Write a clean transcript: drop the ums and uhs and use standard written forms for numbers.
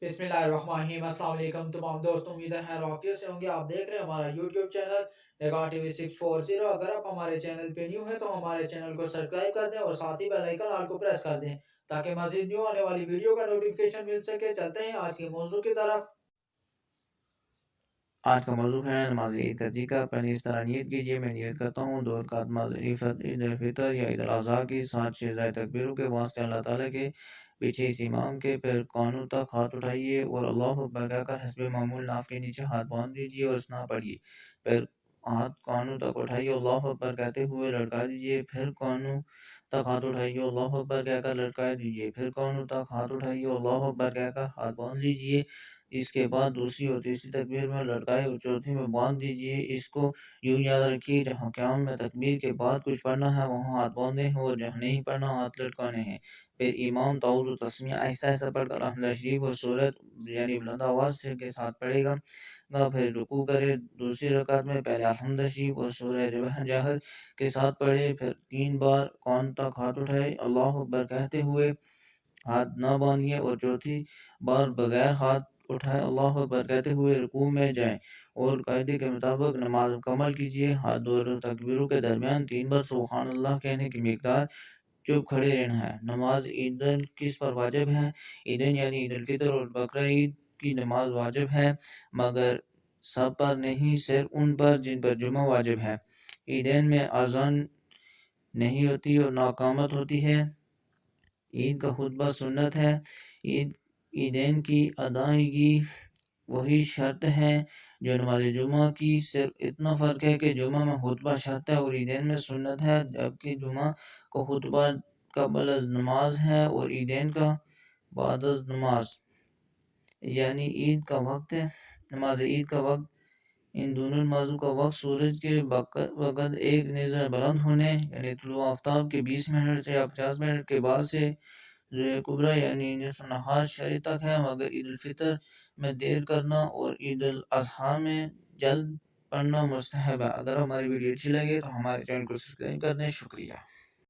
बिस्मिल्लाहिर्रहमानिर्रहीम। अस्सलाम वालेकुम तमाम दोस्तों, उम्मीद है आफियत से होंगे। आप देख रहे हैं हमारा यूट्यूब चैनल निगाह टीवी 640। अगर आप हमारे चैनल पे न्यू है तो हमारे चैनल को सब्सक्राइब कर दें और साथ ही बेल आइकन ऑल को प्रेस कर दें ताकि मज़ीद न्यू आने वाली वीडियो का नोटिफिकेशन मिल सके। चलते हैं आज के मौजू की तरफ। आज का मौजू है नमाज ईद का तरीका। पहले इस तरह नियत कीजिए। मैं नियत करता हूँ 2 रकात नमाज ईद उल फितर या ईद उल अज़हा की 7 शेज़ाए तकबीरों के वास्ते अल्लाह ताला के पीछे इस इमाम के फिर कानों तक हाथ उठाइए और अल्लाह अकबर कहकर हस्बे मामूल नाफ के नीचे हाथ बांध दीजिए और इस्ना पढ़िए। फिर हाथ कानों तक उठाइए, अल्लाह अकबर कहते हुए लटका दीजिए। फिर कानों तक हाथ उठाइए, अल्लाह अकबर कहकर लटका दीजिए। फिर कानों तक हाथ उठाइए, अल्लाह अकबर कहकर हाथ बांध लीजिए। इसके बाद दूसरी और तीसरी तकबीर में लटकाए और चौथी में बांध दीजिए। इसको यूँ याद रखिए, जहाँ क़याम में तकबीर के बाद कुछ पढ़ना है वहाँ हाथ बांधे हैं और जहाँ नहीं पढ़ना हाथ लटकाने हैं। फिर इमाम ताऊज़ तस्मीह आहिस्ता आहिस्ता पढ़कर अहमद शरीफ और सूरत यानी बुलंद आवाज़ से के साथ पढ़ेगा। फिर रुकू करे। दूसरी रकात में पहले अहमद शरीफ और सूरह जहर के साथ पढ़े। फिर 3 बार कान तक हाथ उठाए अल्लाह अकबर कहते हुए हाथ न बांधिए और चौथी बार बगैर हाथ उठाए अल्लाह अकबर कहते हुए रुकू में जाएं और कायदे के मुताबिक नमाज मुकम्मल कीजिए। हाथ दो तकबीरों के दरमियान 3 बार सुबहान अल्लाह कहने की मिकदार चुप खड़े रहना है। नमाज ईद किस पर वाजिब है? ईदैन यानी ईद उल फितर और बकरा ईद की नमाज वाजिब है, मगर सब पर नहीं, सिर्फ उन पर जिन पर जुमा वाजिब है। ईदैन में अजान नहीं होती और ना इकामत होती है। ईद का खुतबा सुन्नत है। ईदैन की अदायगी वही शर्त है जो नमाज जुमा की, सिर्फ इतना फ़र्क है कि जुमा में खुतबा शर्त है और ईदैन में सुन्नत है, जबकि जुमा को खुतबा कबल अज़ नमाज है और ईदैन का बाद अज़ नमाज। यानी ईद का वक्त है, नमाज ईद का वक्त, इन दोनों नमाजों का वक्त सूरज के वक़्त एक नेज़ा बुलंद होने यानी तुलुए आफ्ताब के 20 मिनट से या 50 मिनट के बाद से ज़ुहे कुबरा यानी निस्फ़ नहार शरीर तक है, मगर ईद उल फितर में देर करना और ईद उल अज़हा में जल्द पढ़ना मुस्तहब है। अगर हमारी वीडियो अच्छी लगे तो हमारे चैनल को सब्सक्राइब कर दें। शुक्रिया।